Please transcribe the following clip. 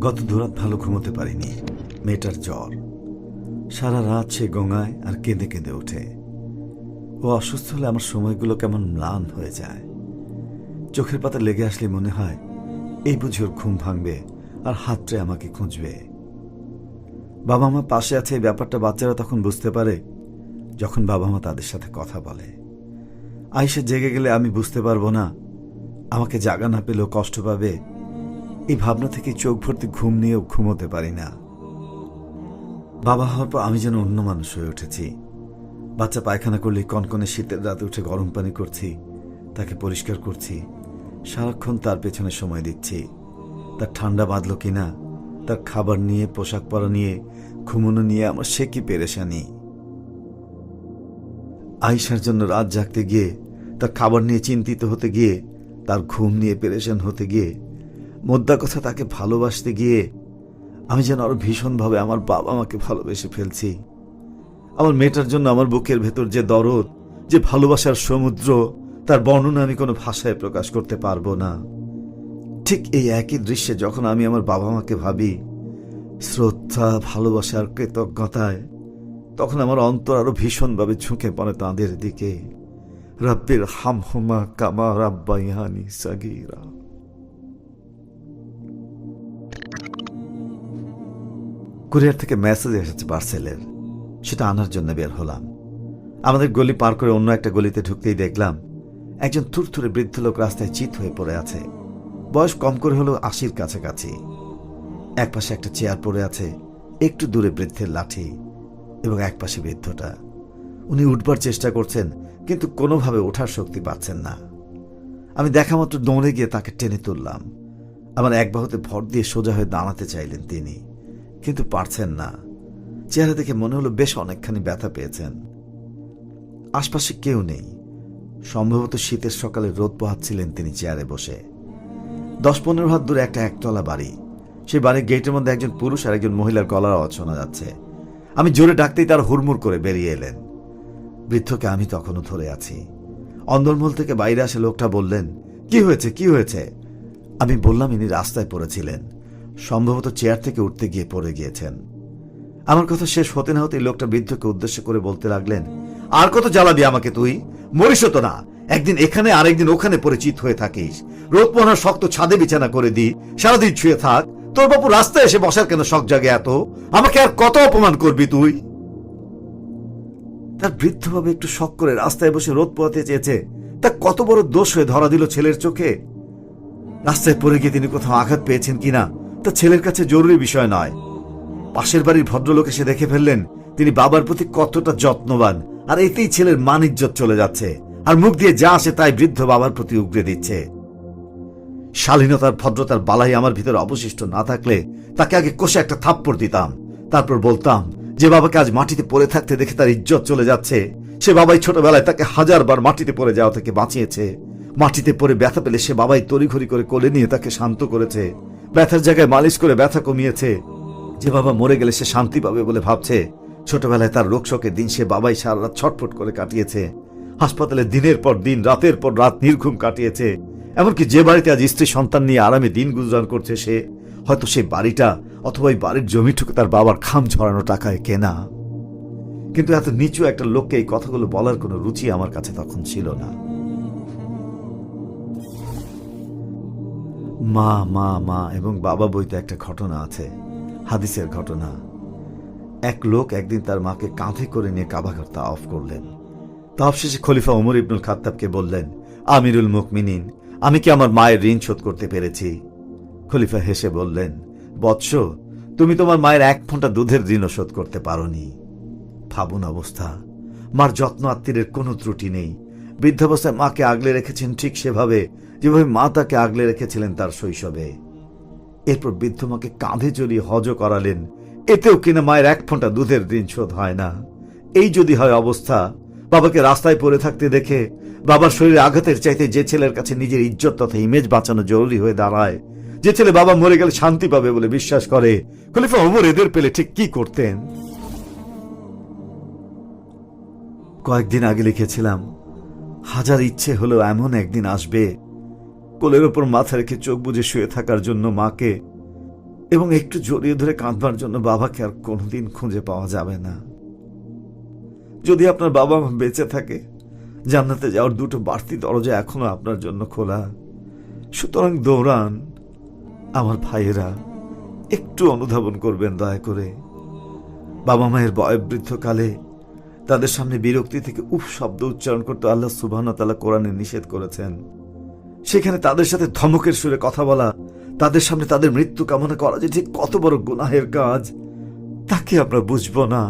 গত দুরাত ভালো ঘুমোতে পারিনি। মেয়েটার জ্বর, সারা রাত সে গঙায় আর কেঁদে কেঁদে ওঠে। ও অসুস্থ হলে আমার সময়গুলো কেমন ম্লান হয়ে যায়। চোখের পাতা লেগে আসলে মনে হয় এই বুঝি ওর ঘুম ভাঙবে আর হাতটা আমাকে খুঁজবে। বাবা মা পাশে আছে এই ব্যাপারটা বাচ্চারা তখন বুঝতে পারে যখন বাবা মা তাদের সাথে কথা বলে। আয়েশা জেগে গেলে আমি বুঝতে পারবো না, আমাকে জাগা না পেলেও কষ্ট পাবে। এই ভাবনা থেকে চোখ ভর্তি ঘুম নিয়েও ঘুমোতে পারি না। বাবা হওয়ার পর আমি যেন অন্য মানুষ হয়ে উঠেছি। বাচ্চা পায়খানা করলে কনকনে শীতের রাতে উঠে গরম পানি করছি, তাকে পরিষ্কার করছি, সারাক্ষণ তার পেছনে সময় দিচ্ছি। তার ঠান্ডা বাঁধল কিনা, তার খাবার নিয়ে, পোশাক পরা নিয়ে, ঘুমোনো নিয়ে আমার সে কি পেরেশানি। আয়েশার জন্য রাত জাগতে গিয়ে, তার খাবার নিয়ে চিন্তিত হতে গিয়ে, তার ঘুম নিয়ে পেরেশান হতে গিয়ে, মোদ্দা কথা তাকে ভালোবাসতে গিয়ে আমি যেন আরো ভীষণভাবে আমার বাবা মাকে ভালোবেসে ফেলছি। আমার মেয়েটার জন্য আমার বুকের ভেতর যে দরদ, যে ভালোবাসার সমুদ্র, তার বর্ণনা আমি কোনো ভাষায় প্রকাশ করতে পারবো না। ঠিক এই একই দৃশ্যে যখন আমি আমার বাবা মাকে ভাবি শ্রদ্ধা, ভালোবাসার কৃতজ্ঞতায়, তখন আমার অন্তর আরো ভীষণভাবে ঝুঁকে পড়ে তাঁদের দিকে। রাব্বির হামহুমা কামা রাব্বায়ানি সাগীরা। কুরিয়ার থেকে মেসেজ এসেছে পার্সেলের, সেটা আনার জন্য বের হলাম। আমাদের গলি পার করে অন্য একটা গলিতে ঢুকতেই দেখলাম একজন থুরথুরে বৃদ্ধ লোক রাস্তায় চিত হয়ে পড়ে আছে। বয়স কম করে হলো ৮০-র কাছাকাছি। একপাশে একটা চেয়ার পড়ে আছে, একটু দূরে বৃদ্ধের লাঠি, এবং একপাশে বৃদ্ধটা। উনি উঠবার চেষ্টা করছেন, কিন্তু কোনোভাবে ওঠার শক্তি পাচ্ছেন না। আমি দেখা মাত্র দৌড়ে গিয়ে তাকে টেনে তুললাম। আমার এক বাহুতে ভর দিয়ে সোজা হয়ে দাঁড়াতে চাইলেন তিনি, কিন্তু পারছেন না। চেহারা দেখে মনে হলো বেশ অনেকখানি ব্যথা পেয়েছেন। আশপাশে কেউ নেই, সম্ভবত শীতের সকালে রোদ পোহাচ্ছিলেন তিনি চেয়ারে বসে। ১০-১৫ হাত দূরে একটা একতলা বাড়ি। সেই বাড়ির গেটের মধ্যে একজন পুরুষ আর একজন মহিলার গলার আওয়াজ শোনা যাচ্ছে। আমি জোরে ডাকতেই তারা হুড়মুড় করে বেরিয়ে এলেন। বৃদ্ধকে আমি তখনও ধরে আছি। অন্দরমহল থেকে বাইরে আসে লোকটা বললেন, কি হয়েছে, কি হয়েছে? আমি বললাম ইনি রাস্তায় পড়েছিলেন, সম্ভবত চেয়ার থেকে উঠতে গিয়ে পড়ে গিয়েছেন। আমার কথা শেষ হতে না হতে লোকটা বৃদ্ধকে উদ্দেশ্য করে বলতে লাগলেন, আর কত জ্বালাবি আমাকে তুই? মরিস তো না, একদিন এখানে আরেকদিন ওখানে পরিচিত হয়ে থাকিস। রোদ পোহানোর শক্ত ছাদে বিছানা করে দি, সারাদিন ছুঁয়ে থাক। তোর বাপু রাস্তায় এসে বসার কেন শখ জাগে এত? আমাকে আর কত অপমান করবি তুই? তার বৃদ্ধভাবে একটু শখ করে রাস্তায় বসে রোদ পোহাতে চেয়েছে, তা কত বড় দোষ হয়ে ধরা দিল ছেলের চোখে। রাস্তায় পড়ে গিয়ে তিনি কোথাও আঘাত পেয়েছেন কিনা তা ছেলের কাছে জরুরি বিষয় নয়। পাশের বাড়ির ভদ্রলোক এসে দেখে ফেললেন তিনি বাবার প্রতি কতটা যত্নবান, আর এতেই ছেলের মান ইজ্জত চলে যাচ্ছে, আর মুখ দিয়ে যা আসে তাই বৃদ্ধ বাবার প্রতি উগরে দিচ্ছে। শালীনতার, ভদ্রতার বালাই আমার ভিতরে অবশিষ্ট না থাকলে তাকে আগে কষে একটা থাপ্পড় দিতাম, তারপর বলতাম যে বাবাকে আজ মাটিতে পড়ে থাকতে দেখে তার ইজ্জত চলে যাচ্ছে, সে বাবাই ছোটবেলায় তাকে 1000 বার মাটিতে পড়ে যাওয়া থেকে বাঁচিয়েছে। মাটিতে পড়ে ব্যথা পেলে সে বাবাই তড়িঘড়ি করে কোলে নিয়ে তাকে শান্ত করেছে, ব্যথার জায়গায় মালিশ করে ব্যথা কমিয়েছে। যে বাবা মরে গেলে সে শান্তি পাবে বলে ভাবছে, ছোটবেলায় তার রোগ শোকের দিন সে বাবাই সারা রাত ছটফট করে কাটিয়েছে। হাসপাতালে দিনের পর দিন, রাতের পর রাত নির্ঘুম কাটিয়েছে। এমনকি যে বাড়িতে আজ স্ত্রী সন্তান নিয়ে আরামে দিন গুজরান করছে সে, হয়তো সেই বাড়িটা অথবা এই বাড়ির জমিটুকু তার বাবার খাম ঝরানো টাকায় কেনা। কিন্তু এত নিচু একটা লোককে এই কথাগুলো বলার কোনো রুচি আমার কাছে তখন ছিল না। মা মা মা এবং বাবা বইতে একটা ঘটনা আছে, হাদিসের ঘটনা। এক লোক একদিন তার মাকে কাঁধে করে নিয়ে কাবাঘর তাওয়াফ করলেন। তাওয়াফ শেষে খলিফা ওমর ইবনুল খাত্তাবকে বললেন, আমিরুল মুমিনিন, আমি কি আমার মায়ের ঋণ শোধ করতে পেরেছি? খলিফা হেসে বললেন, বৎস, তুমি তোমার মায়ের 1 ফোঁটা দুধের ঋণও শোধ করতে পারোনি। ভাবুন অবস্থা, মার যত্ন আত্মীরের কোনো ত্রুটি নেই। বৃদ্ধাবস্থায় মাকে আগলে রেখেছেন ঠিক সেভাবে যেভাবে মা তাকে আগলে রেখেছিলেন তার শৈশবে। এরপর বৃদ্ধ মাকে কাঁধে জড়িয়ে হজও করালেন, এতেও কিনা মায়ের 1 ফোঁটা দুধের ঋণ শোধ হয় না। এই যদি হয় অবস্থা, বাবাকে রাস্তায় পড়ে থাকতে দেখে বাবার শরীরে আঘাতের চাইতে যে ছেলের কাছে নিজের ইজ্জত তথা ইমেজ বাঁচানো জরুরি হয়ে দাঁড়ায়, যে ছেলে বাবা মরে গেলে শান্তি পাবে বলে বিশ্বাস করে, খলিফা ওমর এদের পেলে ঠিক কি করতেন? কয়েকদিন আগে লিখেছিলাম, 1000 ইচ্ছে হলেও এমন একদিন আসবে কোলের ওপর মাথা রেখে চোখ বুজে শুয়ে থাকার জন্য মাকে এবং একটু জড়িয়ে ধরে কাঁদবার জন্য বাবাকে আর কোনোদিন খুঁজে পাওয়া যাবে না। যদি আপনার বাবা মা বেঁচে থাকে, জান্নাতে যাওয়ার দুটো বাড়তি দরজা এখনো আপনার জন্য খোলা। সুতরাং দৌড়ান আমার ভাইয়েরা, একটু অনুধাবন করবেন দয়া করে। বাবা মায়ের বয়োবৃদ্ধকালে তাদের সামনে বিরক্তি থেকে উফ শব্দ উচ্চারণ করতে আল্লাহ সুবহানাহু ওয়া তাআলা কোরআনে নিষেধ করেছেন। সেখানে তাদের সাথে ধমকের সুরে কথা বলা, তাদের সামনে তাদের মৃত্যু কামনা করা যে ঠিক কত বড় গুনাহের কাজ, তাকে আমরা বুঝবো না।